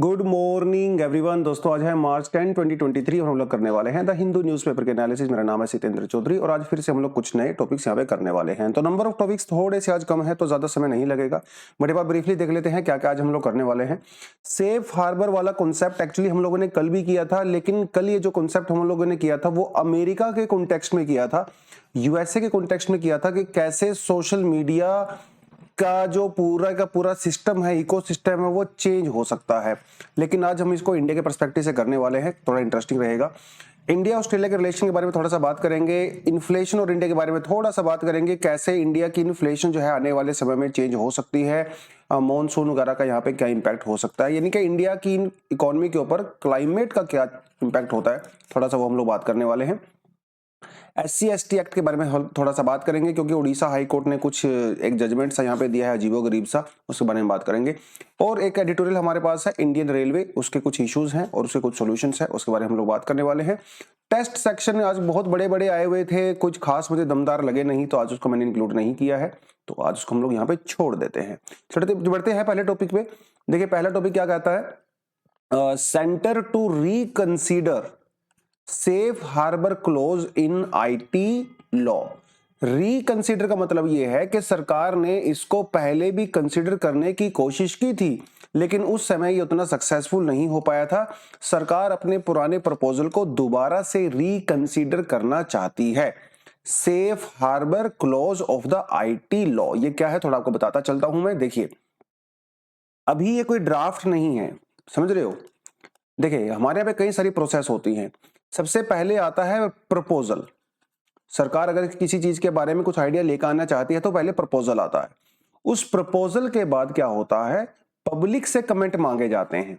Good morning everyone. दोस्तों आज है मार्च 10 2023 और हम लोग करने वाले हैं द हिंदू न्यूज़पेपर के एनालिसिस। मेरा नाम है सितेंद्र चौधरी और आज फिर से हम लोग कुछ नए टॉपिक्स यहाँ पे करने वाले हैं। तो नंबर ऑफ टॉपिक्स थोड़े से आज कम है तो ज़्यादा समय नहीं लगेगा, बट एक बार ब्रीफली देख लेते हैं क्या क्या आज हम लोग करने वाले हैं। सेफ हार्बर वाला कॉन्सेप्ट एक्चुअली हम लोगों ने कल भी किया था, लेकिन कल ये जो कॉन्सेप्ट हम लोगों ने किया था वो अमेरिका के कॉन्टेक्स्ट में किया था, यूएसए के कॉन्टेक्स्ट में किया था कि कैसे सोशल मीडिया का जो पूरा का पूरा सिस्टम है, इकोसिस्टम है, वो चेंज हो सकता है। लेकिन आज हम इसको इंडिया के पर्सपेक्टिव से करने वाले हैं, थोड़ा इंटरेस्टिंग रहेगा। इंडिया ऑस्ट्रेलिया के रिलेशन के बारे में थोड़ा सा बात करेंगे, इन्फ्लेशन और इंडिया के बारे में थोड़ा सा बात करेंगे, कैसे इंडिया की इन्फ्लेशन जो है आने वाले समय में चेंज हो सकती है, मॉनसून वगैरह का यहाँ पे क्या इंपैक्ट हो सकता है, यानी कि इंडिया की इकोनॉमी के ऊपर क्लाइमेट का क्या इंपैक्ट होता है, थोड़ा सा वो हम लोग बात करने वाले हैं। SC/ST एक्ट के बारे में हम थोड़ा सा बात करेंगे, क्योंकि उड़ीसा हाई कोर्ट ने कुछ एक जजमेंट सा यहाँ पे दिया है अजीबोगरीब सा, उसके बारे में बात करेंगे। और एक एडिटोरियल हमारे पास है इंडियन रेलवे, उसके कुछ इश्यूज हैं और उसके कुछ सॉल्यूशंस हैं, उसके बारे में हम लोग बात करने वाले हैं। टेस्ट सेक्शन में आज बहुत बड़े बड़े आए हुए थे, कुछ खास मुझे दमदार लगे नहीं, तो आज उसको मैंने इंक्लूड नहीं किया है, तो आज उसको हम लोग यहाँ पे छोड़ देते हैं। बढ़ते हैं पहले टॉपिक पे। देखिए पहला टॉपिक क्या कहता है, centre to reconsider safe harbour clause in IT law. Reconsider का मतलब यह है कि सरकार ने इसको पहले भी कंसीडर करने की कोशिश की थी, लेकिन उस समय ये उतना सक्सेसफुल नहीं हो पाया था। सरकार अपने पुराने प्रपोजल को दोबारा से रिकंसीडर करना चाहती है। Safe harbour clause of the IT law ये क्या है, थोड़ा आपको बताता चलता हूं मैं। देखिए अभी ये कोई ड्राफ्ट नहीं है, समझ रहे हो। देखिए हमारे यहाँ पे कई सारी प्रोसेस होती हैं। सबसे पहले आता है प्रपोजल। सरकार अगर किसी चीज के बारे में कुछ आइडिया लेकर आना चाहती है तो पहले प्रपोजल आता है। उस प्रपोजल के बाद क्या होता है, पब्लिक से कमेंट मांगे जाते हैं।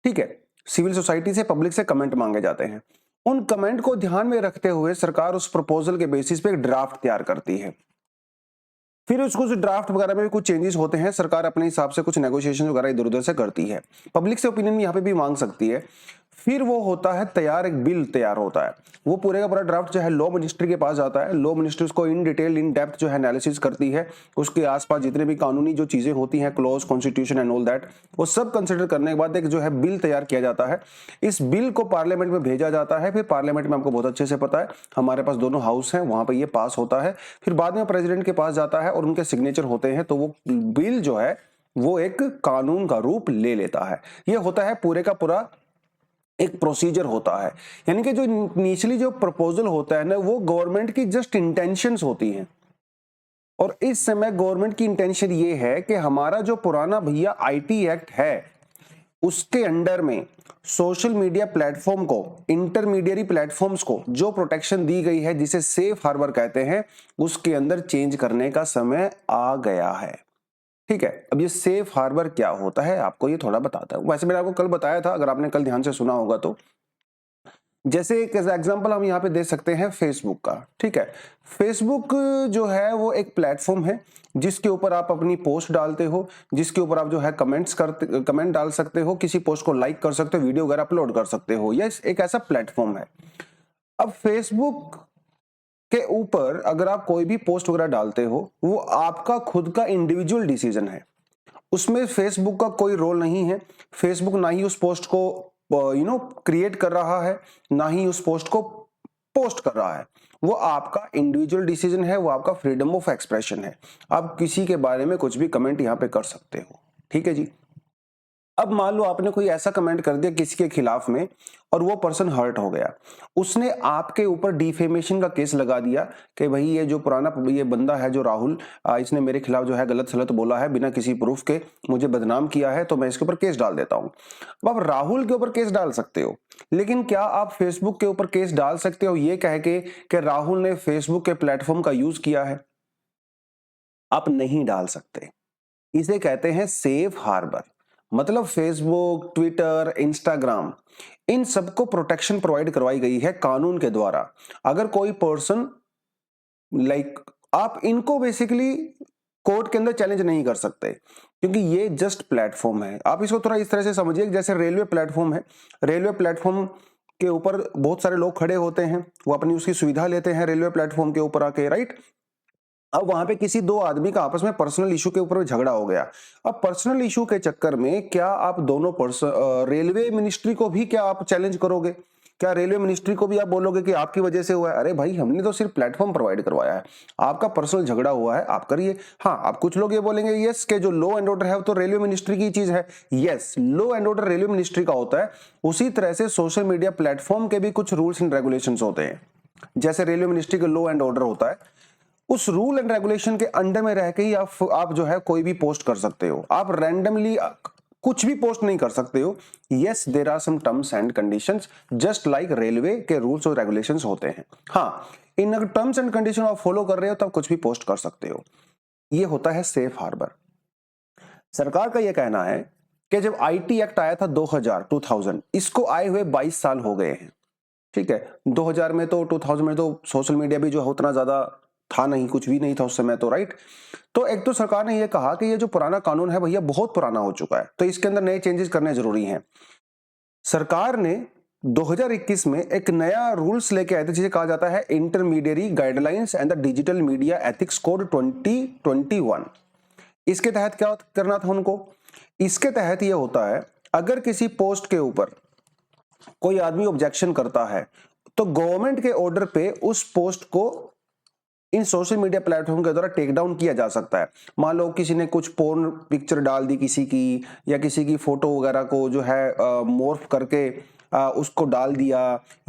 ठीक है, सिविल सोसाइटी से पब्लिक से कमेंट मांगे जाते हैं। उन कमेंट को ध्यान में रखते हुए सरकार उस प्रपोजल के बेसिस पे एक ड्राफ्ट तैयार करती है। फिर उसको जो ड्राफ्ट वगैरह में भी कुछ चेंजेस होते हैं, सरकार अपने हिसाब से कुछ नेगोशिएशन वगैरह इधर उधर से करती है, पब्लिक से ओपिनियन यहाँ पे भी मांग सकती है। फिर वो होता है तैयार, एक बिल तैयार होता है। वो पूरे का पूरा ड्राफ्ट जो है लॉ मिनिस्ट्री के पास जाता है। लॉ मिनिस्ट्री उसको इन डिटेल इन डेप्थ जो है एनालिसिस करती है। उसके आसपास जितने भी कानूनी जो चीजें होती हैं, clause, constitution and all that, वो सब कंसिडर करने के बाद एक जो है बिल तैयार किया जाता है। इस बिल को पार्लियामेंट में भेजा जाता है। फिर पार्लियामेंट में आपको बहुत अच्छे से पता है हमारे पास दोनों हाउस हैं, वहां पर ये पास होता है। फिर बाद में प्रेसिडेंट के पास जाता है और उनके सिग्नेचर होते हैं, तो वो बिल जो है वो एक कानून का रूप ले लेता है। ये होता है पूरे का पूरा एक प्रोसीजर होता है। यानी कि जो इनिशियली जो प्रपोजल होता है ना, वो गवर्नमेंट की जस्ट इंटेंशंस होती हैं। और इस समय गवर्नमेंट की इंटेंशन ये है कि हमारा जो पुराना भैया आईटी एक्ट है, उसके अंडर में सोशल मीडिया प्लेटफॉर्म को, इंटरमीडियरी प्लेटफॉर्म्स को जो प्रोटेक्शन दी गई है, जिसे सेफ हार्बर कहते हैं, उसके अंदर चेंज करने का समय आ गया है। ठीक है, अब ये सेफ हार्बर क्या होता है आपको ये थोड़ा बताता हूं। वैसे मैंने आपको कल बताया था, अगर आपने कल ध्यान से सुना होगा तो। जैसे एक एग्जांपल हम यहाँ पे दे सकते हैं फेसबुक का। ठीक है, फेसबुक जो है वो एक प्लेटफॉर्म है जिसके ऊपर आप अपनी पोस्ट डालते हो, जिसके ऊपर आप जो है कमेंट डाल सकते हो, किसी पोस्ट को लाइक कर सकते हो, वीडियो वगैरह अपलोड कर सकते हो। यह एक ऐसा प्लेटफॉर्म है। अब फेसबुक के ऊपर अगर आप कोई भी पोस्ट वगैरह डालते हो, वो आपका खुद का इंडिविजुअल डिसीजन है। उसमें फेसबुक का कोई रोल नहीं है। फेसबुक ना ही उस पोस्ट को क्रिएट कर रहा है, ना ही उस पोस्ट को पोस्ट कर रहा है। वो आपका इंडिविजुअल डिसीजन है, वो आपका फ्रीडम ऑफ एक्सप्रेशन है। आप किसी के बारे में कुछ भी कमेंट यहाँ पे कर सकते हो। ठीक है जी। अब मान लो आपने कोई ऐसा कमेंट कर दिया किसी के खिलाफ में और वो पर्सन हर्ट हो गया, उसने आपके ऊपर डिफेमेशन का केस लगा दिया कि भाई ये जो पुराना ये बंदा है जो राहुल, इसने मेरे खिलाफ जो है गलत सलत बोला है, बिना किसी प्रूफ के मुझे बदनाम किया है, तो मैं इसके ऊपर केस डाल देता हूं। अब आप राहुल के ऊपर केस डाल सकते हो, लेकिन क्या आप फेसबुक के ऊपर केस डाल सकते हो ये कह के कि राहुल ने फेसबुक के प्लेटफॉर्म का यूज किया है? आप नहीं डाल सकते। इसे कहते हैं सेफ हार्बर। मतलब फेसबुक, ट्विटर, इंस्टाग्राम, इन सबको प्रोटेक्शन प्रोवाइड करवाई गई है कानून के द्वारा। अगर कोई पर्सन आप इनको बेसिकली कोर्ट के अंदर चैलेंज नहीं कर सकते, क्योंकि ये जस्ट प्लेटफॉर्म है। आप इसको थोड़ा इस तरह से समझिए, जैसे रेलवे प्लेटफॉर्म है। रेलवे प्लेटफॉर्म के ऊपर बहुत सारे लोग खड़े होते हैं, वो अपनी उसकी सुविधा लेते हैं रेलवे प्लेटफॉर्म के ऊपर आके, राइट। अब वहां पे किसी दो आदमी का आपस में पर्सनल इशू के ऊपर झगड़ा हो गया। अब पर्सनल इशू के चक्कर में क्या आप दोनों रेलवे मिनिस्ट्री को भी क्या आप चैलेंज करोगे? क्या रेलवे मिनिस्ट्री को भी आप बोलोगे कि आपकी वजह से हुआ है? अरे भाई, हमने तो सिर्फ प्लेटफॉर्म प्रोवाइड करवाया है, आपका पर्सनल झगड़ा हुआ है, आप करिए। हाँ, आप कुछ लोग ये बोलेंगे यस के जो लॉ एंड ऑर्डर है वो तो रेलवे मिनिस्ट्री की चीज है। Yes, law and order railway ministry का होता है। उसी तरह से सोशल मीडिया प्लेटफॉर्म के भी कुछ रूल्स एंड रेगुलेशंस होते हैं। जैसे रेलवे मिनिस्ट्री का लॉ एंड ऑर्डर होता है, उस रूल एंड रेगुलेशन के अंडर में रह के ही आप जो है कोई भी पोस्ट कर सकते हो। आप रैंडमली कुछ भी पोस्ट नहीं कर सकते हो। Yes, there are some terms and conditions just like railway के रूल्स और रेगुलेशंस होते हैं। हाँ, इन अगर टर्म्स एंड कंडीशन आप फॉलो कर रहे हो तब कुछ भी पोस्ट कर सकते हो। ये होता है सेफ हार्बर। सरकार का यह कहना है कि जब आईटी एक्ट आया था 2000 इसको आए हुए 22 साल हो गए हैं। ठीक है, 2000 में तो 2000 में तो सोशल मीडिया भी जो है उतना ज्यादा था नहीं, कुछ भी नहीं था उस समय तो, राइट। तो एक तो सरकार ने यह कहा कि ये जो पुराना कानून है भैया बहुत पुराना हो चुका है, तो इसके अंदर नए चेंजेस करने जरूरी हैं। सरकार ने 2021 में एक नया रूल्स लेके आए थे जिसे कहा जाता है intermediary guidelines and the digital media ethics code 2021। इसके तहत क्या करना था उनको? इसके तहत यह होता है, अगर किसी पोस्ट के ऊपर कोई आदमी ऑब्जेक्शन करता है तो गवर्नमेंट के ऑर्डर पे उस पोस्ट को इन सोशल मीडिया प्लेटफॉर्म के द्वारा टेक डाउन किया जा सकता है। मान लो किसी ने कुछ पोर्न पिक्चर डाल दी किसी की, या किसी की फोटो वगैरह को जो है मोर्फ करके उसको डाल दिया,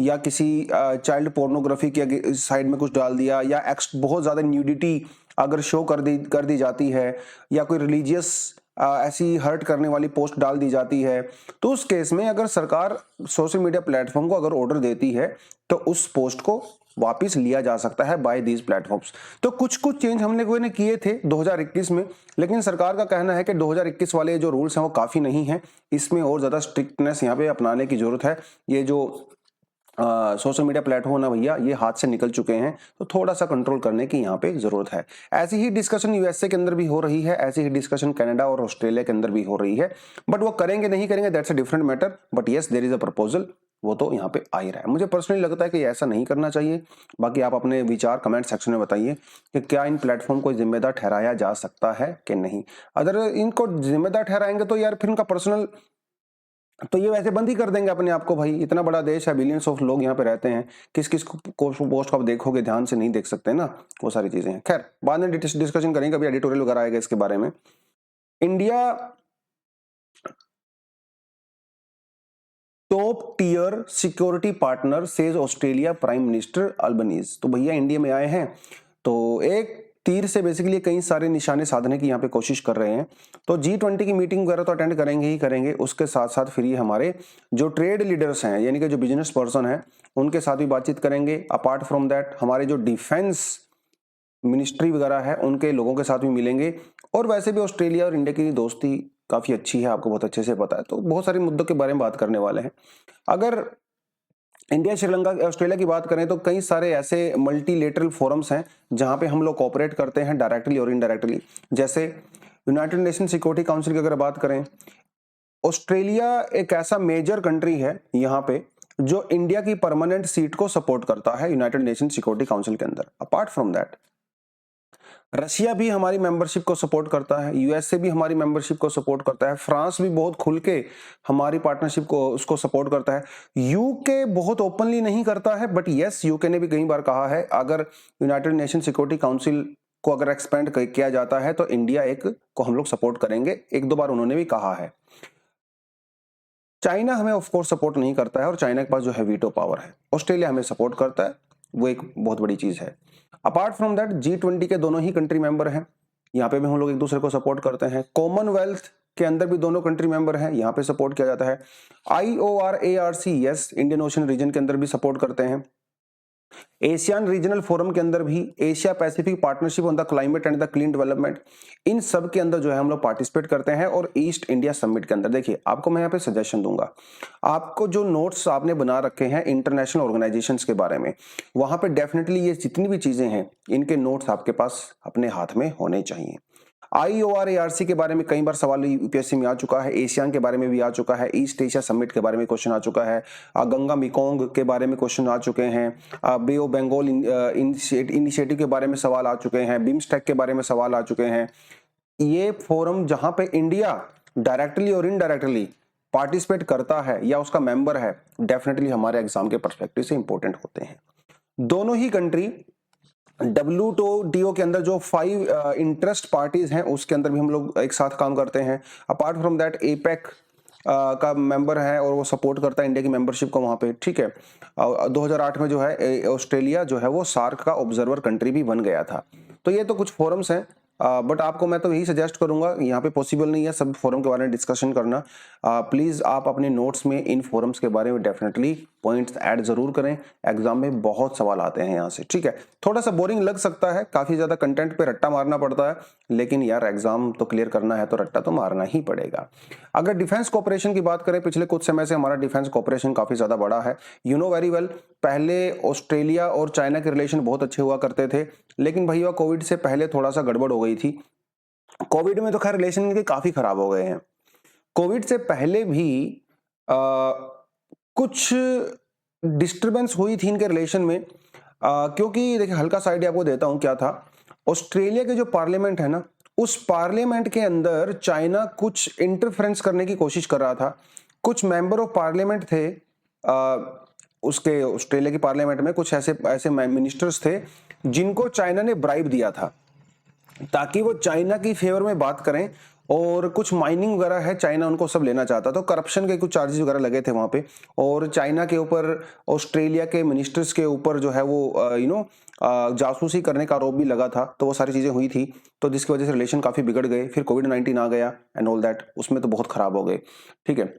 या किसी चाइल्ड पोर्नोग्राफी की साइड में कुछ डाल दिया, या बहुत ज्यादा न्यूडिटी अगर शो कर दी जाती है, या कोई रिलीजियस ऐसी हर्ट करने वाली पोस्ट डाल दी जाती है, तो उस केस में अगर सरकार सोशल मीडिया प्लेटफॉर्म को अगर ऑर्डर देती है तो उस पोस्ट को वापस लिया जा सकता है बाय दीज प्लेटफॉर्म्स। तो कुछ चेंज हमने कोई ने किए थे 2021 में, लेकिन सरकार का कहना है कि 2021 वाले जो रूल्स हैं वो काफी नहीं है, इसमें और ज्यादा स्ट्रिक्टनेस यहाँ पे अपनाने की जरूरत है। ये जो सोशल मीडिया प्लेटफॉर्म है भैया ये हाथ से निकल चुके हैं, तो थोड़ा सा कंट्रोल करने की यहाँ पे जरूरत है। ऐसी ही डिस्कशन यूएसए के अंदर भी हो रही है, ऐसी ही डिस्कशन कनाडा और ऑस्ट्रेलिया के अंदर भी हो रही है, बट वो करेंगे नहीं करेंगे that's a different matter, but yes there is a proposal, वो तो यहाँ पे आ ही रहा है। मुझे पर्सनली लगता है कि ऐसा नहीं करना चाहिए। बाकी आप अपने विचार कमेंट सेक्शन में बताइए कि क्या इन प्लेटफॉर्म को जिम्मेदार ठहराया जा सकता है कि नहीं। अगर इनको जिम्मेदार ठहराएंगे तो यार फिर इनका पर्सनल तो ये वैसे बंद ही कर देंगे अपने आप को। भाई इतना बड़ा देश है, बिलियंस ऑफ लोग यहाँ पे रहते हैं, किस किस पोस्ट को आप देखोगे, ध्यान से नहीं देख सकते ना, वो सारी चीजें हैं। खैर बाद में डिस्कशन करेंगे, कभी एडिटोरियल वगैरह आएगा इसके बारे में। India top tier security partner says Australia prime minister Albanese. तो भैया इंडिया में आए हैं तो एक तीर से बेसिकली कई सारे निशाने साधने की यहाँ पे कोशिश कर रहे हैं। तो G20 की मीटिंग वगैरह तो अटेंड करेंगे ही करेंगे, उसके साथ साथ फिर ये हमारे जो ट्रेड लीडर्स हैं यानी कि जो बिजनेस पर्सन हैं उनके साथ भी बातचीत करेंगे। अपार्ट फ्रॉम दैट हमारे जो डिफेंस मिनिस्ट्री वगैरह है उनके लोगों के साथ भी मिलेंगे। और वैसे भी ऑस्ट्रेलिया और इंडिया की दोस्ती काफी अच्छी है, आपको बहुत अच्छे से पता है, तो बहुत सारे मुद्दों के बारे में बात करने वाले हैं। अगर इंडिया श्रीलंका ऑस्ट्रेलिया की बात करें तो कई सारे ऐसे मल्टीलेटरल फोरम्स हैं जहां पे हम लोग कोऑपरेट करते हैं डायरेक्टली और इनडायरेक्टली। जैसे यूनाइटेड नेशन सिक्योरिटी काउंसिल की अगर बात करें, ऑस्ट्रेलिया एक ऐसा मेजर कंट्री है यहाँ पे जो इंडिया की परमानेंट सीट को सपोर्ट करता है यूनाइटेड नेशन सिक्योरिटी काउंसिल के अंदर। अपार्ट फ्रॉम दैट रशिया भी हमारी मेंबरशिप को सपोर्ट करता है, यूएसए भी हमारी मेंबरशिप को सपोर्ट करता है, फ्रांस भी बहुत खुल के हमारी पार्टनरशिप को उसको सपोर्ट करता है, यूके बहुत ओपनली नहीं करता है, बट यस यूके ने भी कई बार कहा है अगर यूनाइटेड नेशन सिक्योरिटी काउंसिल को अगर एक्सपेंड किया जाता है तो इंडिया एक को हम लोग सपोर्ट करेंगे, एक दो बार उन्होंने भी कहा है। चाइना हमें ऑफकोर्स सपोर्ट नहीं करता है और चाइना के पास जो है वीटो पावर है। ऑस्ट्रेलिया हमें सपोर्ट करता है, वो एक बहुत बड़ी चीज है। अपार्ट फ्रॉम दैट G20 के दोनों ही कंट्री मेंबर हैं, यहाँ पे भी हम लोग एक दूसरे को सपोर्ट करते हैं। कॉमनवेल्थ के अंदर भी दोनों कंट्री मेंबर हैं, यहाँ पे सपोर्ट किया जाता है। IORARC yes Indian ocean region के अंदर भी सपोर्ट करते हैं। एशियन रीजनल फोरम के अंदर भी, Asia Pacific partnership on the climate and the clean development, इन सब के अंदर जो है हम लोग पार्टिसिपेट करते हैं। और ईस्ट इंडिया समिट के अंदर देखिए आपको मैं यहाँ पे सजेशन दूंगा, आपको जो नोट्स आपने बना रखे हैं इंटरनेशनल ऑर्गेनाइजेशंस के बारे में, वहां पे डेफिनेटली ये जितनी भी चीजें हैं इनके नोट्स आपके पास अपने हाथ में होने चाहिए। IORARC के बारे में कई बार सवाल यूपीएससी में आ चुका है, एशियान के बारे में भी आ चुका है, ईस्ट एशिया समिट के बारे में क्वेश्चन आ चुका है, गंगा मेकोंग के बारे में क्वेश्चन आ चुके हैं, बे ऑफ बंगाल इनिशिएटिव के बारे में सवाल आ चुके हैं, बिम्स्टेक के बारे में सवाल आ चुके हैं। ये फोरम जहां पे इंडिया डायरेक्टली और इनडायरेक्टली पार्टिसिपेट करता है या उसका मेंबर है, डेफिनेटली हमारे एग्जाम के पर्सपेक्टिव से इंपॉर्टेंट होते हैं। दोनों ही कंट्री WTO के अंदर जो 5 इंटरेस्ट पार्टीज हैं उसके अंदर भी हम लोग एक साथ काम करते हैं। अपार्ट फ्रॉम दैट APEC का मेंबर है और वो सपोर्ट करता है इंडिया की मेंबरशिप को वहां पे, ठीक है। 2008 में जो है ऑस्ट्रेलिया जो है वो सार्क का ऑब्जर्वर कंट्री भी बन गया था। तो ये तो कुछ फोरम्स हैं, बट आपको मैं तो यही सजेस्ट करूंगा, यहाँ पे पॉसिबल नहीं है सब फोरम के बारे में डिस्कशन करना। प्लीज आप अपने नोट्स में इन फोरम्स के बारे में डेफिनेटली पॉइंट्स ऐड जरूर करें, एग्जाम में बहुत सवाल आते हैं यहाँ से, ठीक है। थोड़ा सा बोरिंग लग सकता है, काफी ज्यादा कंटेंट पे रट्टा मारना पड़ता है, लेकिन यार एग्जाम तो क्लियर करना है तो रट्टा तो मारना ही पड़ेगा। अगर डिफेंस कोऑपरेशन की बात करें, पिछले कुछ समय से हमारा डिफेंस कोऑपरेशन काफी ज्यादा बड़ा है। यू नो वेरी वेल, पहले ऑस्ट्रेलिया और चाइना के रिलेशन बहुत अच्छे हुआ करते थे, लेकिन भैया कोविड से पहले थोड़ा सा गड़बड़ हो गई थी। कोविड में तो खैर रिलेशन इनके काफी खराब हो गए हैं। कोविड से पहले भी कुछ डिस्टरबेंस हुई थी इनके रिलेशन में, क्योंकि देखिए हल्का सा आइडिया आपको देता हूं क्या था। ऑस्ट्रेलिया के जो पार्लियामेंट है ना, उस पार्लियामेंट के अंदर चाइना कुछ इंटरफेरेंस करने की कोशिश कर रहा था। कुछ मेंबर ऑफ पार्लियामेंट थे उसके ऑस्ट्रेलिया की पार्लियामेंट में, कुछ ऐसे मिनिस्टर्स थे जिनको चाइना ने ब्राइब दिया था ताकि वो चाइना की फेवर में बात करें, और कुछ माइनिंग वगैरह है चाइना उनको सब लेना चाहता, तो करप्शन के कुछ चार्जेस वगैरह लगे थे वहां पे, और चाइना के ऊपर ऑस्ट्रेलिया के मिनिस्टर्स के ऊपर जो है वो जासूसी करने का आरोप भी लगा था। तो वो सारी चीजें हुई थी, तो जिसकी वजह से रिलेशन काफी बिगड़ गए। फिर कोविड-19 आ गया एंड ऑल दैट, उसमें तो बहुत खराब हो गए, ठीक है।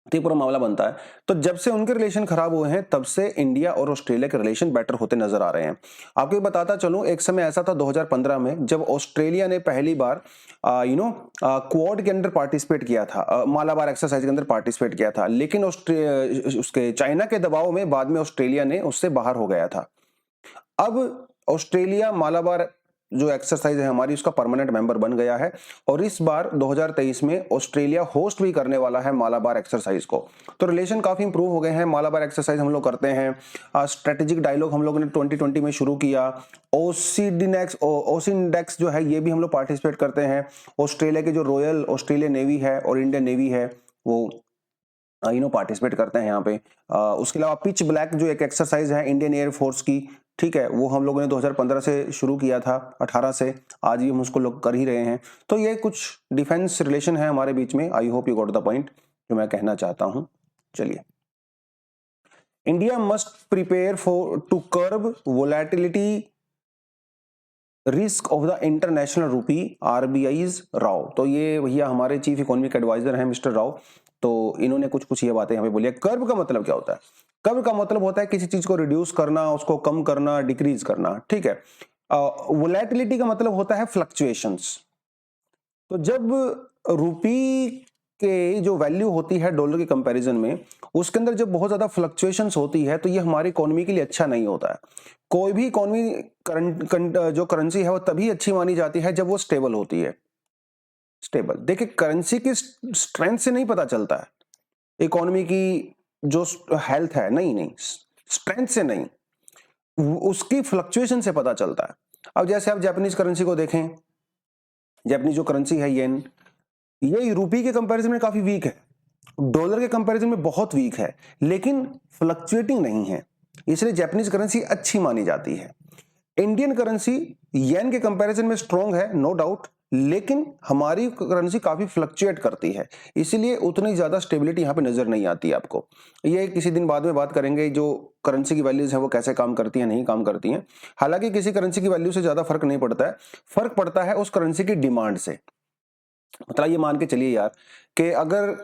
तो ये पूरा मामला बनता है। तो जब से उनके रिलेशन खराब हुए हैं तब से इंडिया और ऑस्ट्रेलिया के रिलेशन बेटर होते नजर आ रहे हैं। आपको बताता चलूं, एक समय ऐसा था 2015 में जब ऑस्ट्रेलिया ने पहली बार क्वाड के अंदर पार्टिसिपेट किया था, मालाबार एक्सरसाइज के अंदर पार्टिसिपेट किया था, लेकिन उसके चाइना के दबाव में बाद में ऑस्ट्रेलिया ने उससे बाहर हो गया था। अब ऑस्ट्रेलिया मालाबार जो एक्सरसाइज है हमारी, उसका परमानेंट मेंबर बन गया है, और इस बार 2023 में ऑस्ट्रेलिया होस्ट भी करने वाला है मालाबार एक्सरसाइज को। तो रिलेशन काफी इंप्रूव हो गए हैं। मालाबार एक्सरसाइज हम लोग करते हैं, स्ट्रेटेजिक डायलॉग हम लोगों ने 2020 में शुरू किया, ओसिनडेक्स जो है ये भी हम लोग पार्टिसिपेट करते हैं। ऑस्ट्रेलिया के जो रॉयल ऑस्ट्रेलियन नेवी है और इंडियन नेवी है वो पार्टिसिपेट करते हैं यहाँ पे। उसके अलावा पिच ब्लैक जो एक एक्सरसाइज है इंडियन एयर फोर्स की, ठीक है, वो हम लोगों ने 2015 से शुरू किया था, 18 से आज ही हम उसको लोग कर ही रहे हैं। तो ये कुछ डिफेंस रिलेशन है हमारे बीच में। I hope you got the point जो मैं कहना चाहता हूं। चलिए, India must prepare for to curb volatility risk of the international rupee, RBI's Rao. तो ये भैया हमारे चीफ इकोनॉमिक एडवाइजर हैं मिस्टर राव, तो इन्होंने कुछ ये बातें हमें बोली है। कर्व का मतलब क्या होता है? कर्व का मतलब होता है किसी चीज को रिड्यूस करना, उसको कम करना, डिक्रीज करना, ठीक है। वोलेटिलिटी का मतलब होता है फ्लक्चुएशंस। तो जब रूपी के जो वैल्यू होती है डॉलर के कंपैरिजन में, उसके अंदर जब बहुत ज्यादा फ्लक्चुएशंस होती है तो ये हमारी इकोनॉमी के लिए अच्छा नहीं होता है। कोई भी इकोनॉमी जो करेंसी है वो तभी अच्छी मानी जाती है जब वो स्टेबल होती है। स्टेबल, देखिए करेंसी की स्ट्रेंथ से नहीं पता चलता है इकोनॉमी की जो हेल्थ है, नहीं, स्ट्रेंथ से नहीं, उसकी फ्लक्चुएशन से पता चलता है। अब जैसे आप जापानीज करेंसी को देखें, जापानीज जो करेंसी है येन, ये रूपी के कंपैरिजन में काफी वीक है, डॉलर के कंपैरिजन में बहुत वीक है, लेकिन फ्लक्चुएटिंग नहीं है, इसलिए जापानीज करेंसी अच्छी मानी जाती है। इंडियन करेंसी येन के कंपैरिजन में स्ट्रॉन्ग है, नो डाउट, लेकिन हमारी करेंसी काफी फ्लक्चुएट करती है, इसीलिए उतनी ज्यादा स्टेबिलिटी यहाँ पे नजर नहीं आती है आपको। ये किसी दिन बाद में बात करेंगे जो करेंसी की वैल्यूज है वो कैसे काम करती हैं, नहीं काम करती हैं। हालांकि किसी करेंसी की वैल्यू से ज्यादा फर्क नहीं पड़ता है, फर्क पड़ता है उस करेंसी की डिमांड से। मतलब ये मान के चलिए यार कि अगर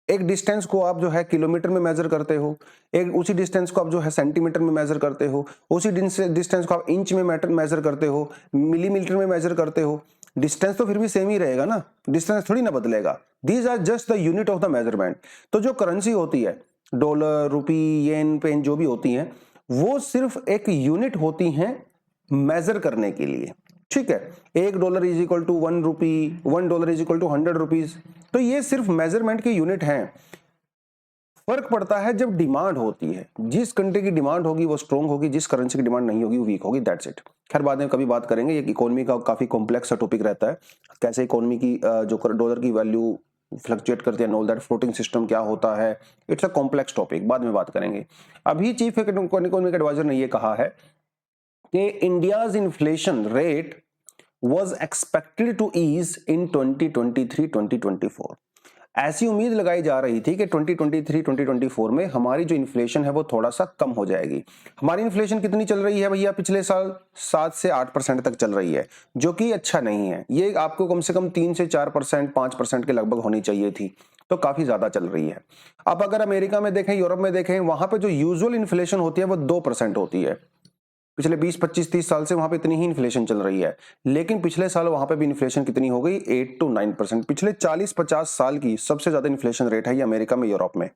एक डिस्टेंस को आप जो है किलोमीटर में मेजर करते हो, एक उसी डिस्टेंस को आप जो है सेंटीमीटर में मेजर करते हो, उसी डिस्टेंस को आप इंच में मेजर करते हो, मिलीमीटर में मेजर करते हो, डिस्टेंस तो फिर भी सेम ही रहेगा ना, डिस्टेंस थोड़ी ना बदलेगा। These are just the unit of the measurement. तो जो करेंसी होती है, डॉलर, रुपी, येन, पेन जो भी होती हैं, वो सिर्फ एक यूनिट होती हैं मेजर करने के लिए। ठीक है, $1 is equal to 1 rupee, $1 is equal to 100 rupees. तो ये सिर्फ मेजरमेंट की यूनिट है। फर्क पड़ता है जब डिमांड होती है, जिस कंट्री की डिमांड होगी वो स्ट्रॉन्ग होगी, जिस करेंसी की डिमांड नहीं होगी वो वीक होगी, दैट्स इट। खैर बाद में कभी बात करेंगे, ये इकोनॉमी का काफी कॉम्प्लेक्स सा टॉपिक रहता है, कैसे इकोनॉमी की जो डॉलर की वैल्यू फ्लक्चुएट करती है, ऑल दैट फ्लोटिंग सिस्टम क्या होता है, इट्स अ कॉम्प्लेक्स टॉपिक, बाद में बात करेंगे। अभी चीफ इकोनॉमिक एडवाइजर ने ये कहा है कि India's inflation rate was expected to ease in 2023-2024। ऐसी उम्मीद लगाई जा रही थी कि 2023-2024 में हमारी जो इन्फ्लेशन है वो थोड़ा सा कम हो जाएगी। हमारी इन्फ्लेशन कितनी चल रही है भैया, पिछले साल 7 से 8% तक चल रही है, जो कि अच्छा नहीं है। ये आपको कम से कम 3 से 4%, 5% के लगभग होनी चाहिए थी, तो काफी ज्यादा चल रही है। अब अगर अमेरिका में देखें, यूरोप में देखें, वहां पे जो यूजुअल इन्फ्लेशन होती है वो 2% होती है। पिछले 20, 25, 30 साल से वहां पे इतनी ही इन्फ्लेशन चल रही है, लेकिन पिछले साल वहां पे भी इन्फ्लेशन कितनी हो गई, 8 to 9%। पिछले 40-50 साल की सबसे ज्यादा इन्फ्लेशन रेट है ये अमेरिका में, यूरोप में।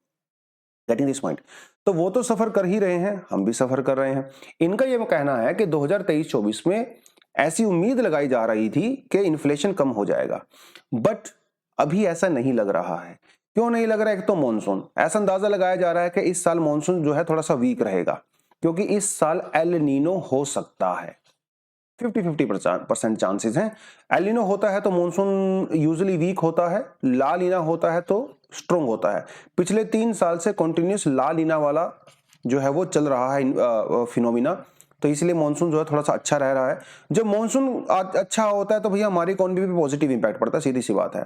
Getting this point? तो वो तो सफर कर ही रहे हैं, हम भी सफर कर रहे हैं। इनका ये कहना है कि 2023-24 में ऐसी उम्मीद लगाई जा रही थी कि इन्फ्लेशन कम हो जाएगा, बट अभी ऐसा नहीं लग रहा है। क्यों नहीं लग रहा है? एक तो मानसून, ऐसा अंदाजा लगाया जा रहा है कि इस साल मानसून जो है थोड़ा सा वीक रहेगा, क्योंकि इस साल एल नीनो हो सकता है। 50-50% चांसेस हैं। एल नीनो होता है तो मानसून यूजुअली वीक होता है, ला नीना होता है तो स्ट्रॉन्ग होता है। पिछले 3 साल से कंटिन्यूस ला नीना वाला जो है वो चल रहा है फिनोमिना, तो इसलिए मानसून जो है थोड़ा सा अच्छा रह रहा है। जब मानसून अच्छा होता है तो भैया हमारी इकोनॉमी पे पॉजिटिव इंपैक्ट पड़ता है, सीधी सी बात है।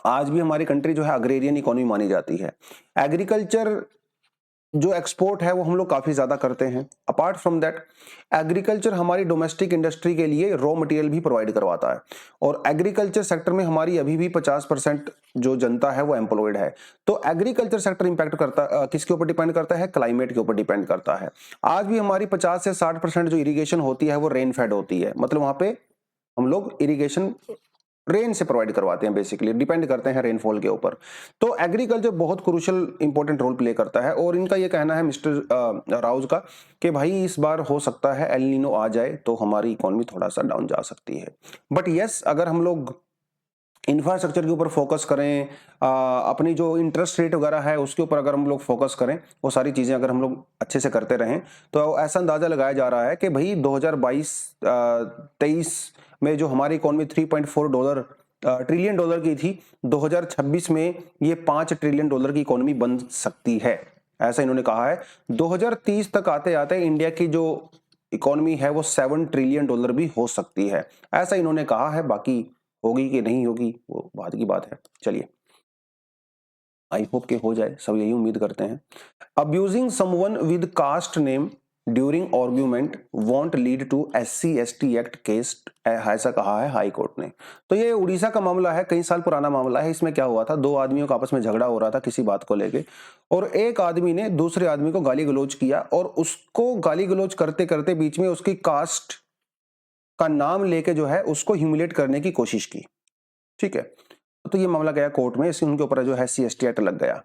आज भी हमारी कंट्री जो है अग्रेरियन इकोनॉमी मानी जाती है। एग्रीकल्चर जो एक्सपोर्ट है वो हम लोग काफी ज्यादा करते हैं। अपार्ट फ्रॉम दैट, एग्रीकल्चर हमारी डोमेस्टिक इंडस्ट्री के लिए रॉ मटेरियल भी प्रोवाइड करवाता है, और एग्रीकल्चर सेक्टर में हमारी अभी भी 50% जो जनता है वो एम्प्लॉयड है। तो एग्रीकल्चर सेक्टर इंपैक्ट करता किसके ऊपर डिपेंड करता है? क्लाइमेट के ऊपर डिपेंड करता है। आज भी हमारी 50 से 60% जो इरिगेशन होती है वो रेन फेड होती है, मतलब वहां पे हम लोग इरिगेशन रेन से प्रोवाइड करवाते हैं, बेसिकली डिपेंड करते हैं रेनफॉल के ऊपर। तो एग्रीकल्चर बहुत क्रूशियल इंपॉर्टेंट रोल प्ले करता है, और इनका ये कहना है मिस्टर राउज का कि भाई इस बार हो सकता है एल नीनो आ जाए तो हमारी इकोनॉमी थोड़ा सा डाउन जा सकती है। बट यस, अगर हम लोग इंफ्रास्ट्रक्चर के ऊपर फोकस करें, अपनी जो इंटरेस्ट रेट वगैरह है उसके ऊपर अगर हम लोग फोकस करें, वो सारी चीजें अगर हम लोग अच्छे से करते रहें, तो ऐसा अंदाजा लगाया जा रहा है कि भाई 2022-23 में जो हमारी इकोनॉमी $3.4 ट्रिलियन डॉलर की थी, 2026 में ये $5 ट्रिलियन डॉलर की इकोनॉमी बन सकती है, ऐसा इन्होंने कहा है। 2030 तक आते आते इंडिया की जो इकोनॉमी है वो $7 ट्रिलियन डॉलर भी हो सकती है, ऐसा इन्होंने कहा है। बाकी होगी कि नहीं होगी वो बात की बात है। चलिए, आई होप के हो जाए, सब यही उम्मीद करते हैं। Abusing someone with caste name during argument won't lead to SC/ST act case, ऐसा कहा है हाई कोर्ट ने। तो ये उड़ीसा का मामला है, कई साल पुराना मामला है। इसमें क्या हुआ था, 2 आदमियों का आपस में झगड़ा हो रहा था किसी बात को लेके, और एक आदमी ने दूसरे आदमी को गाली गलौज किया, और उसको गाली गलौज करते करते बीच में उसकी कास्ट का नाम लेके जो है उसको ह्यूमिलेट करने की कोशिश की। ठीक है, तो ये मामला गया कोर्ट में, इसलिए उनके ऊपर जो है SC/ST एक्ट लग गया।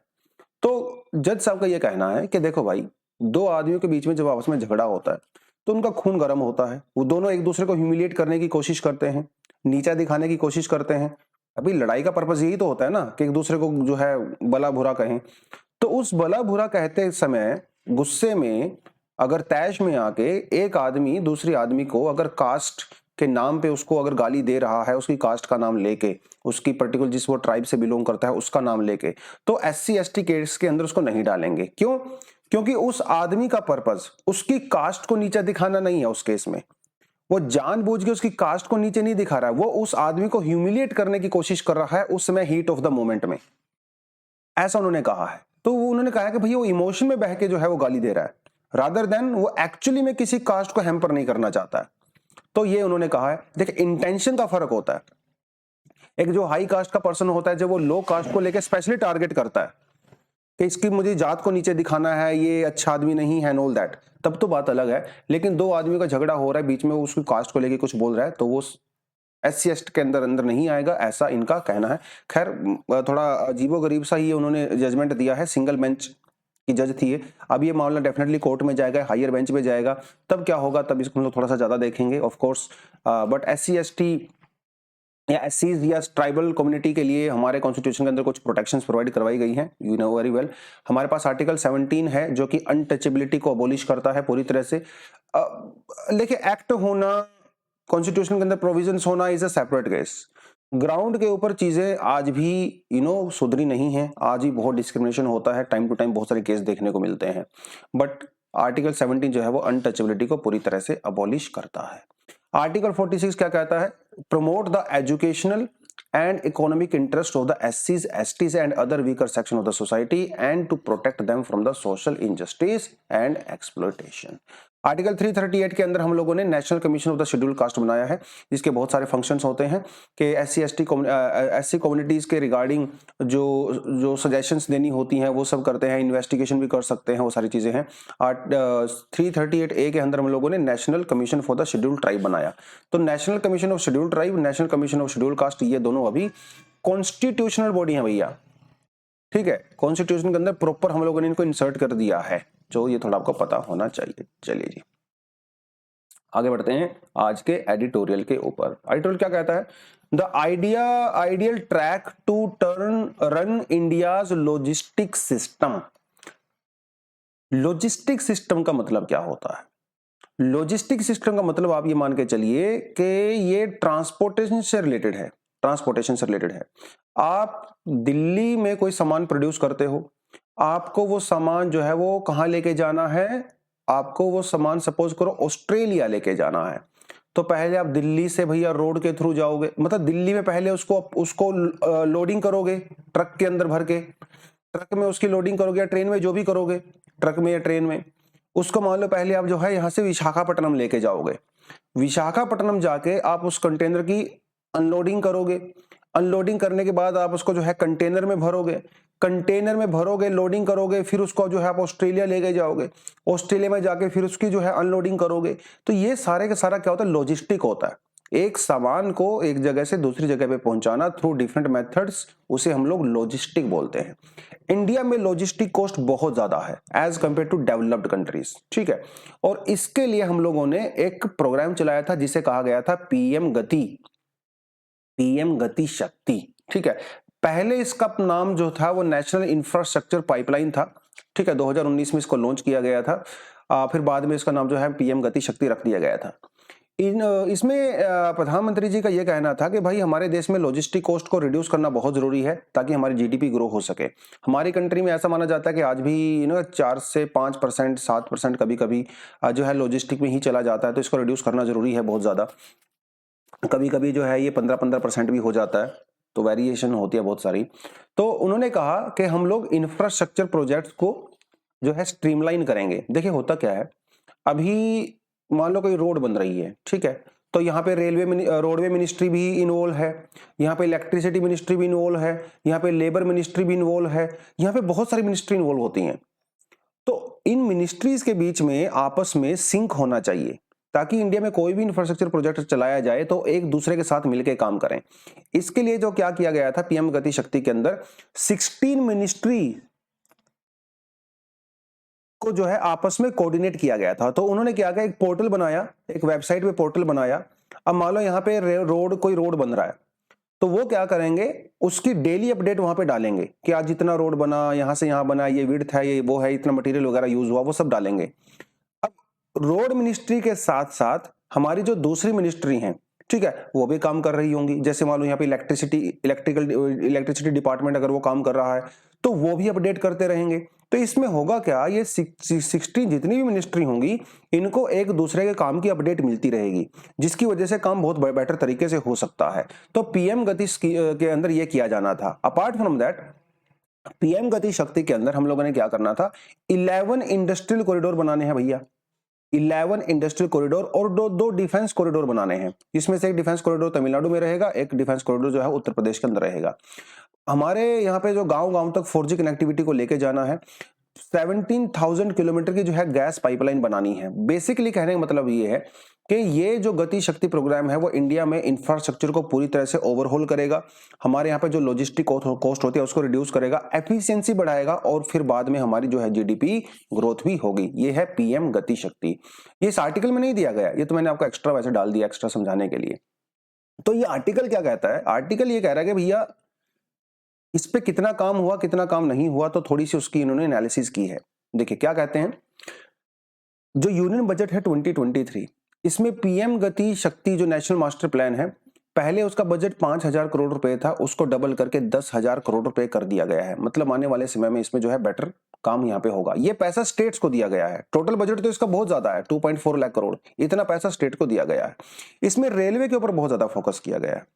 तो जज साहब का ये कहना है कि देखो भाई, 2 आदमियों के बीच में जब आपस में झगड़ा होता है तो उनका खून गर्म होता है, वो दोनों एक दूसरे को ह्यूमिलेट करने की कोशिश करते हैं, नीचा दिखाने की कोशिश करते हैं। अभी लड़ाई का पर्पस यही तो होता है ना कि एक दूसरे को जो है भला बुरा कहें। तो उस भला बुरा कहते समय गुस्से में अगर तैश में आके एक आदमी दूसरे आदमी को अगर कास्ट के नाम पे उसको अगर गाली दे रहा है, उसकी कास्ट का नाम लेके, उसकी पर्टिकुलर जिस वो ट्राइब से बिलोंग करता है उसका नाम लेके, तो SC/ST केस के अंदर उसको नहीं डालेंगे। क्यों? क्योंकि उस आदमी का पर्पस उसकी कास्ट को नीचा दिखाना नहीं है। उस केस में वो जानबूझ के उसकी कास्ट को नीचे नहीं दिखा रहा है, वो उस आदमी को ह्यूमिलिएट करने की कोशिश कर रहा है उस समय, हीट ऑफ द मोमेंट में, ऐसा उन्होंने कहा है। तो वो उन्होंने कहा कि भैया वो इमोशन में बह के जो है वो गाली दे रहा है, रादर देन वो एक्चुअली में किसी कास्ट को हैम्पर नहीं करना चाहता है। तो ये उन्होंने कहा है। देखिए, इंटेंशन का फर्क होता है। एक जो हाई कास्ट का पर्सन होता है, जब वो लो कास्ट को लेकर स्पेशली टारगेट करता है कि इसकी मुझे जात को नीचे दिखाना है, ये अच्छा आदमी नहीं है, ऑल दैट, तब तो बात अलग है। लेकिन 2 आदमियों का झगड़ा हो रहा है, बीच में उसकी कास्ट को लेके कुछ बोल रहा है, तो वो SC/ST के अंदर नहीं आएगा, ऐसा इनका कहना है। खैर, थोड़ा अजीबोगरीब सा ही उन्होंने जजमेंट दिया है, सिंगल बेंच की जज थी ये। अब ये मामला डेफिनेटली कोर्ट में जाएगा, हायर बेंच पे जाएगा, तब क्या होगा तब इसको हम लोग थोड़ा सा ज्यादा देखेंगे of course. But SC ST या एससीज या ट्राइबल कम्युनिटी के लिए हमारे कॉन्स्टिट्यूशन के अंदर कुछ प्रोटेक्शंस प्रोवाइड करवाई गई हैं, यू नो वेरी वेल। हमारे पास आर्टिकल 17 है जो कि अनटचेबिलिटी को अबॉलिश करता है पूरी तरह से। देखिए एक्ट होना, कॉन्स्टिट्यूशन के अंदर प्रोविजंस होना is a separate case. Ground के ऊपर चीजें आज भी सुधरी नहीं है, आज भी बहुत डिस्क्रिमिनेशन होता है, टाइम टू टाइम बहुत सारे केस देखने को मिलते हैं। बट आर्टिकल 17 जो है वो अनटचेबिलिटी को पूरी तरह से अबॉलिश करता है। आर्टिकल 46 क्या कहता है? Promote the educational and economic interest of the SCs, STs and other weaker section of the society and to protect them from the social injustice and exploitation। Article 338 के अंदर हम लोगों ने national commission of the schedule caste बनाया है, जिसके बहुत सारे फंक्शंस होते हैं कि SC कम्युनिटीज के रिगार्डिंग जो सजेशंस देनी होती हैं वो सब करते हैं, इन्वेस्टिगेशन भी कर सकते हैं, वो सारी चीजें हैं। 338A के अंदर हम लोगों ने national commission for the schedule tribe बनाया। तो national commission of schedule tribe, national commission of schedule caste, ये दोनों अभी कॉन्स्टिट्यूशनल बॉडी है भैया, ठीक है। कॉन्स्टिट्यूशन के अंदर प्रॉपर हम लोगों ने इनको इंसर्ट कर दिया है, जो ये थोड़ा आपको पता होना चाहिए। चलिए जी आगे बढ़ते हैं आज के एडिटोरियल के ऊपर। एडिटोरियल क्या कहता है? The ideal track to run India's logistic system. Logistic system का मतलब क्या होता है? लॉजिस्टिक सिस्टम का मतलब आप ये मान के चलिए कि ये ट्रांसपोर्टेशन से रिलेटेड है, ट्रांसपोर्टेशन से रिलेटेड है। आप दिल्ली में कोई सामान प्रोड्यूस करते हो, आपको वो सामान जो है वो कहाँ लेके जाना है? आपको वो सामान सपोज करो ऑस्ट्रेलिया लेके जाना है, तो पहले आप दिल्ली से भैया रोड के थ्रू जाओगे, मतलब दिल्ली में पहले उसको लोडिंग करोगे ट्रक के अंदर भर के, ट्रक में उसकी लोडिंग करोगे या ट्रेन में, जो भी करोगे ट्रक में या ट्रेन में, उसको मान लो पहले आप जो है यहाँ से विशाखापट्टनम लेके जाओगे। विशाखापट्टनम जाके आप उस कंटेनर की अनलोडिंग करोगे, अनलोडिंग करने के बाद आप उसको जो है कंटेनर में भरोगे, कंटेनर में भरोगे, लोडिंग करोगे, फिर उसको जो है आप ऑस्ट्रेलिया लेके जाओगे, ऑस्ट्रेलिया में जाके फिर उसकी जो है अनलोडिंग करोगे। तो ये सारे का सारा क्या होता है? लॉजिस्टिक होता है। एक सामान को एक जगह से दूसरी जगह पे पहुंचाना थ्रू डिफरेंट मेथड्स, उसे हम लोग लॉजिस्टिक बोलते हैं। इंडिया में लॉजिस्टिक कॉस्ट बहुत ज्यादा है as compare to developed countries, ठीक है। और इसके लिए हम लोगों ने एक प्रोग्राम चलाया था जिसे कहा गया था पीएम गति शक्ति, ठीक है। पहले इसका नाम जो था वो नेशनल इंफ्रास्ट्रक्चर पाइपलाइन था, ठीक है। 2019 में इसको लॉन्च किया गया था, फिर बाद में इसका नाम जो है पीएम गति शक्ति रख दिया गया था। इसमें प्रधानमंत्री जी का यह कहना था कि भाई हमारे देश में लॉजिस्टिक कॉस्ट को रिड्यूस करना बहुत जरूरी है ताकि हमारी जीडीपी ग्रो हो सके। हमारी कंट्री में ऐसा माना जाता है कि आज भी 4 से 5%, 7% कभी कभी जो है लॉजिस्टिक में ही चला जाता है, तो इसको रिड्यूस करना जरूरी है बहुत ज्यादा। कभी कभी जो है ये 15% भी हो जाता है, तो वेरिएशन होती है बहुत सारी। तो उन्होंने कहा कि हम लोग इंफ्रास्ट्रक्चर प्रोजेक्ट्स को जो है स्ट्रीमलाइन करेंगे। देखिए होता क्या है, अभी मान लो कोई रोड बन रही है, ठीक है, तो यहाँ पे रोडवे मिनिस्ट्री भी इन्वॉल्व है, यहाँ पे इलेक्ट्रिसिटी मिनिस्ट्री भी इन्वॉल्व है, यहाँ पे लेबर मिनिस्ट्री भी इन्वॉल्व है, यहाँ पे बहुत सारी मिनिस्ट्री इन्वॉल्व होती हैं। तो इन मिनिस्ट्रीज के बीच में आपस में सिंक होना चाहिए ताकि इंडिया में कोई भी इंफ्रास्ट्रक्चर प्रोजेक्ट चलाया जाए तो एक दूसरे के साथ मिलकर काम करें। इसके लिए जो क्या किया गया था पीएम गति शक्ति के अंदर 16 मिनिस्ट्री को जो है आपस में कोऑर्डिनेट किया गया था। तो उन्होंने क्या किया, एक पोर्टल बनाया, एक वेबसाइट पे पोर्टल बनाया। अब मान लो यहाँ पे कोई रोड बन रहा है, तो वो क्या करेंगे, उसकी डेली अपडेट वहां पे डालेंगे कि आज जितना रोड बना, यहाँ से यहाँ बना, ये विड्थ है, ये वो है, इतना मटेरियल वगैरह यूज हुआ, वो सब डालेंगे। अब रोड मिनिस्ट्री के साथ साथ हमारी जो दूसरी मिनिस्ट्री हैं, ठीक है, वो भी काम कर रही होंगी। जैसे मान लो यहाँ पे इलेक्ट्रिसिटी डिपार्टमेंट अगर वो काम कर रहा है तो वो भी अपडेट करते रहेंगे। तो इसमें होगा क्या, ये 60 जितनी भी मिनिस्ट्री होंगी, इनको एक दूसरे के काम की अपडेट मिलती रहेगी, जिसकी वजह से काम बहुत बेटर तरीके से हो सकता है। तो पीएम गति के अंदर ये किया जाना था। अपार्ट फ्रॉम दैट, पीएम गति शक्ति के अंदर हम लोगों ने क्या करना था, 11 इंडस्ट्रियल कॉरिडोर बनाने हैं भैया, 11 इंडस्ट्रियल कॉरिडोर, और दो डिफेंस कॉरिडोर बनाने हैं। इसमें से एक डिफेंस कॉरिडोर तमिलनाडु में रहेगा, एक डिफेंस कॉरिडोर जो है उत्तर प्रदेश के अंदर रहेगा। हमारे यहाँ पे जो गांव तक 4G कनेक्टिविटी को लेके जाना है, 17,000 किलोमीटर की जो है गैस पाइपलाइन बनानी है। बेसिकली कहने का मतलब ये है कि ये जो गति शक्ति प्रोग्राम है वो इंडिया में इंफ्रास्ट्रक्चर को पूरी तरह से ओवरहोल करेगा, हमारे यहाँ पे जो लॉजिस्टिक कॉस्ट होती है उसको रिड्यूस करेगा, एफिशिएंसी बढ़ाएगा और फिर बाद में हमारी जो है जीडीपी ग्रोथ भी होगी। ये है पीएम गति शक्ति। ये इस आर्टिकल में नहीं दिया गया, ये तो मैंने आपको एक्स्ट्रा वैसे डाल दिया एक्स्ट्रा समझाने के लिए। तो ये आर्टिकल क्या कहता है? आर्टिकल ये कह रहा है कि भैया इस पे कितना काम हुआ कितना काम नहीं हुआ, तो थोड़ी सी उसकी इन्होंने एनालिसिस की है। देखिए क्या कहते हैं, जो यूनियन बजट है 2023, इसमें पीएम गति शक्ति जो नेशनल मास्टर प्लान है, पहले उसका बजट 5,000 करोड़ रुपए था, उसको डबल करके 10,000 करोड़ रुपए कर दिया गया है। मतलब आने वाले समय में इसमें जो है बेटर काम यहाँ पे होगा। ये पैसा स्टेट्स को दिया गया है। टोटल बजट तो इसका बहुत ज्यादा है, 2.4 लाख करोड़, इतना पैसा स्टेट को दिया गया है। इसमें रेलवे के ऊपर बहुत ज्यादा फोकस किया गया है।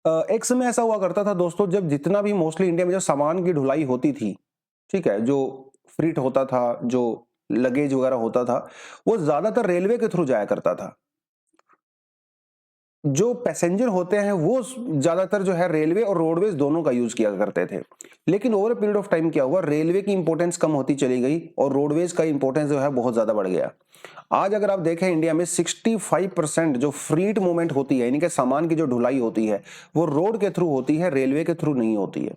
एक समय ऐसा हुआ करता था दोस्तों, जब जितना भी मोस्टली इंडिया में जो सामान की ढुलाई होती थी, ठीक है, जो फ्रीट होता था, जो लगेज वगैरह होता था, वो ज्यादातर रेलवे के थ्रू जाया करता था। जो पैसेंजर होते हैं वो ज्यादातर जो है रेलवे और रोडवेज दोनों का यूज किया करते थे। लेकिन over a period of time क्या हुआ, रेलवे की इंपॉर्टेंस कम होती चली गई और रोडवेज का इंपॉर्टेंस जो है बहुत ज्यादा बढ़ गया। आज अगर आप देखें इंडिया में 65% जो फ्रीट मूवमेंट होती है, यानी कि सामान की जो ढुलाई होती है, वो रोड के थ्रू होती है, रेलवे के थ्रू नहीं होती है।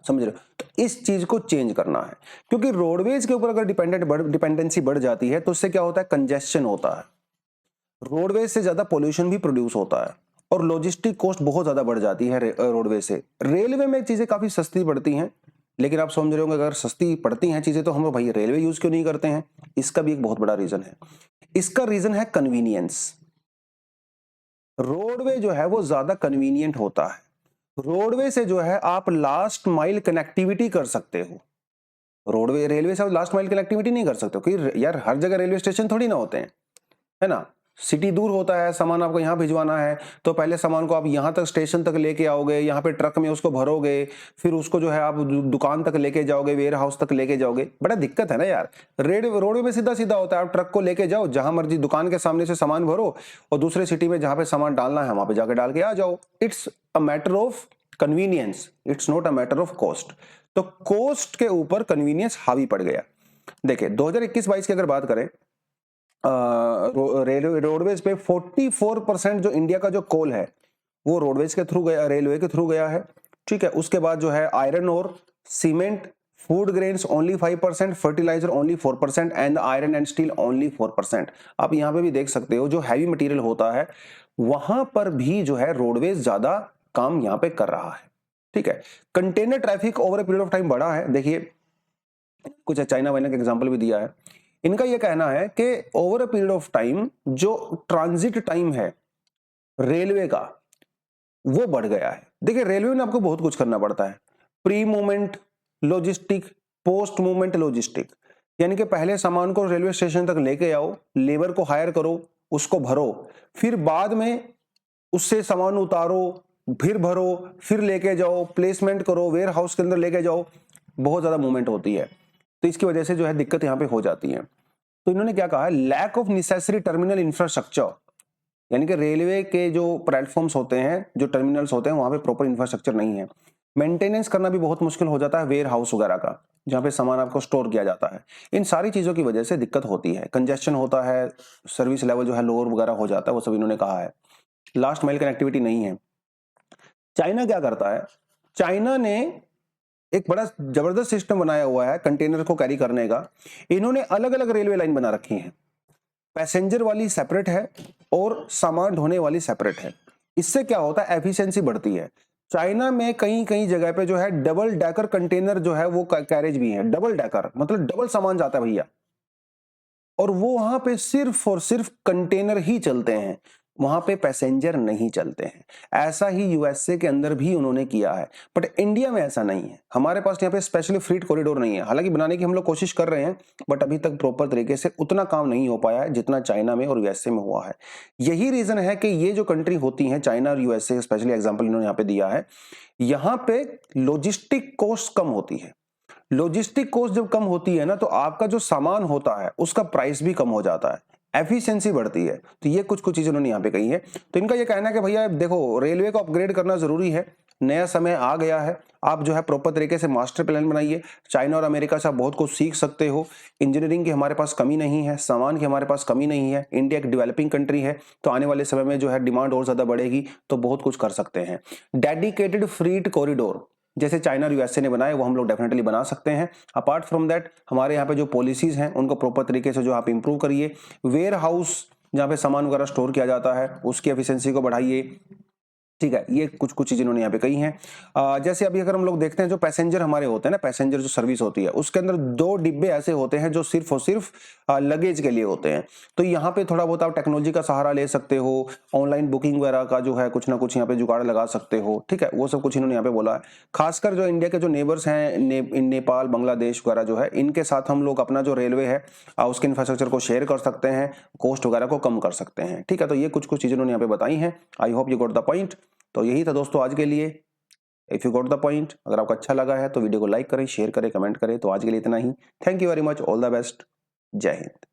समझ रहे हो? तो इस चीज को चेंज करना है, क्योंकि रोडवेज के ऊपर अगर डिपेंडेंसी बढ़ जाती है तो उससे क्या होता है, कंजेशन होता है, रोडवेज से ज्यादा पोल्यूशन भी प्रोड्यूस होता है और लॉजिस्टिक कॉस्ट बहुत ज्यादा बढ़ जाती है रोडवेज से। रेलवे में चीजें काफी सस्ती पड़ती हैं, लेकिन आप समझ रहे होंगे अगर सस्ती पड़ती हैं चीजें तो हम भाई रेलवे यूज क्यों नहीं करते हैं। इसका भी एक बहुत बड़ा रीजन है। इसका रीजन है कन्वीनियंस। रोडवे जो है वो ज्यादा कन्वीनियंट होता है। रोडवे से जो है आप लास्ट माइल कनेक्टिविटी कर सकते हो। रेलवे से आप लास्ट माइल कनेक्टिविटी नहीं कर सकते हो, क्योंकि यार हर जगह रेलवे स्टेशन थोड़ी ना होते हैं, है ना। सिटी दूर होता है, सामान आपको यहाँ भिजवाना है तो पहले सामान को आप यहाँ तक स्टेशन तक लेके आओगे, यहाँ पे ट्रक में उसको भरोगे, फिर उसको जो है आप दुकान तक लेके जाओगे, वेयर हाउस तक लेके जाओगे। बड़ा दिक्कत है ना यार। रोडवे में सीधा सीधा होता है, आप ट्रक को लेके जाओ, जहां मर्जी दुकान के सामने से सामान भरो और दूसरे सिटी में जहां पे सामान डालना है वहां पे जाके डाल के आ जाओ। It's a matter of convenience, it's not a matter of cost. तो कॉस्ट के ऊपर कन्वीनियंस हावी पड़ गया। देखिए 2021-22 की अगर बात करें, रोडवेज पे 44% जो इंडिया का जो कोल है वो रोडवेज के थ्रू गया, रेलवे के थ्रू गया है। ठीक है, उसके बाद जो है आयरन और cement, food grains only 5%, fertiliser only 4% and iron and steel only 4%। आप यहाँ पे भी देख सकते हो जो हैवी मटेरियल होता है वहां पर भी जो है रोडवेज ज्यादा काम यहाँ पे कर रहा है। ठीक है, container traffic over a period of time बढ़ा है। देखिए कुछ चाइना वाइना का एग्जांपल भी दिया है। इनका यह कहना है कि over a period of time जो ट्रांजिट टाइम है रेलवे का वो बढ़ गया है। देखिए रेलवे में आपको बहुत कुछ करना पड़ता है, pre movement logistic, post movement logistic, यानी कि पहले सामान को रेलवे स्टेशन तक लेके आओ, लेबर को हायर करो, उसको भरो, फिर बाद में उससे सामान उतारो, फिर भरो, फिर लेके जाओ, प्लेसमेंट करो, वेयर हाउस के अंदर लेके जाओ, बहुत ज्यादा मूवमेंट होती है। तो इसकी वजह से जो है दिक्कत यहाँ पे हो जाती है। तो इन्होंने क्या कहा है, lack of necessary terminal infrastructure, यानी कि रेलवे के जो प्लेटफॉर्म्स होते हैं, जो टर्मिनल्स होते हैं वहां पे प्रॉपर इंफ्रास्ट्रक्चर नहीं है। मेंटेनेंस करना भी बहुत मुश्किल हो जाता है वेयर हाउस वगैरह का, जहाँ पे सामान आपको स्टोर किया जाता है। इन सारी चीजों की वजह से दिक्कत होती है, कंजेशन होता है, सर्विस लेवल जो है लोअर वगैरह हो जाता है, वो सब इन्होंने कहा है। लास्ट माइल कनेक्टिविटी नहीं है। चाइना क्या करता है, चाइना ने एक बड़ा जबरदस्त सिस्टम बनाया हुआ है कंटेनर को कैरी करने का। इन्होंने अलग अलग रेलवे लाइन बना रखी है, पैसेंजर वाली सेपरेट है और सामान ढोने वाली सेपरेट है। इससे क्या होता है, एफिशिएंसी बढ़ती है। चाइना में कई कई जगह पे जो है डबल डेकर कंटेनर जो है वो कैरेज भी है। डबल डेकर मतलब डबल सामान जाता है भैया, और वो वहां पे सिर्फ और सिर्फ कंटेनर ही चलते हैं, वहां पे पैसेंजर नहीं चलते हैं। ऐसा ही यूएसए के अंदर भी उन्होंने किया है, बट इंडिया में ऐसा नहीं है। हमारे पास यहाँ पे स्पेशली फ्रीट कॉरिडोर नहीं है, हालांकि बनाने की हम लोग कोशिश कर रहे हैं, बट अभी तक प्रॉपर तरीके से उतना काम नहीं हो पाया है जितना चाइना में और यूएसए में हुआ है। यही रीजन है कि ये जो कंट्री होती है, चाइना और यूएसए स्पेशली एग्जाम्पल इन्होंने यहाँ पे दिया है, यहाँ पे लॉजिस्टिक कॉस्ट कम होती है। लॉजिस्टिक कॉस्ट जब कम होती है ना, तो आपका जो सामान होता है उसका प्राइस भी कम हो जाता है, एफिशिएंसी बढ़ती है। तो ये कुछ चीजें उन्होंने यहाँ पे कही है। तो इनका ये कहना है कि भैया देखो रेलवे को अपग्रेड करना जरूरी है, नया समय आ गया है। आप जो है प्रॉपर तरीके से मास्टर प्लान बनाइए। चाइना और अमेरिका से आप बहुत कुछ सीख सकते हो। इंजीनियरिंग की हमारे पास कमी नहीं है, सामान की हमारे पास कमी नहीं है। इंडिया एक डेवलपिंग कंट्री है, तो आने वाले समय में जो है डिमांड और ज्यादा बढ़ेगी, तो बहुत कुछ कर सकते हैं। डेडिकेटेड फ्रीट कॉरिडोर जैसे चाइना और यूएसए ने बनाए, वो हम लोग डेफिनेटली बना सकते हैं। अपार्ट फ्रॉम दैट हमारे यहाँ पे जो पॉलिसीज हैं उनको प्रॉपर तरीके से जो आप इंप्रूव करिए। वेयर हाउस जहाँ पे सामान वगैरह स्टोर किया जाता है उसकी एफिशिएंसी को बढ़ाइए। ठीक है, ये कुछ कुछ चीजें इन्होंने यहाँ पे कही हैं। जैसे अभी अगर हम लोग देखते हैं जो पैसेंजर हमारे होते हैं ना, पैसेंजर जो सर्विस होती है उसके अंदर 2 डिब्बे ऐसे होते हैं जो सिर्फ और सिर्फ लगेज के लिए होते हैं। तो यहाँ पे थोड़ा बहुत आप टेक्नोलॉजी का सहारा ले सकते हो, ऑनलाइन बुकिंग वगैरह का जो है कुछ ना कुछ यहाँ पे जुगाड़ लगा सकते हो। ठीक है, वो सब कुछ इन्होंने यहाँ पे बोला है। खासकर जो इंडिया के जो नेबर्स हैं नेपाल, बांग्लादेश वगैरह जो है, इनके साथ हम लोग अपना जो रेलवे है उसके इंफ्रास्ट्रक्चर को शेयर कर सकते हैं, कोस्ट वगैरह को कम कर सकते हैं। ठीक है, तो ये कुछ कुछ चीजें उन्होंने यहाँ पे बताई हैं। आई hope you got the point. तो यही था दोस्तों आज के लिए। If you got the point, अगर आपको अच्छा लगा है तो वीडियो को लाइक करें, शेयर करें, कमेंट करें। तो आज के लिए इतना ही। Thank you very much, all the best, जय हिंद।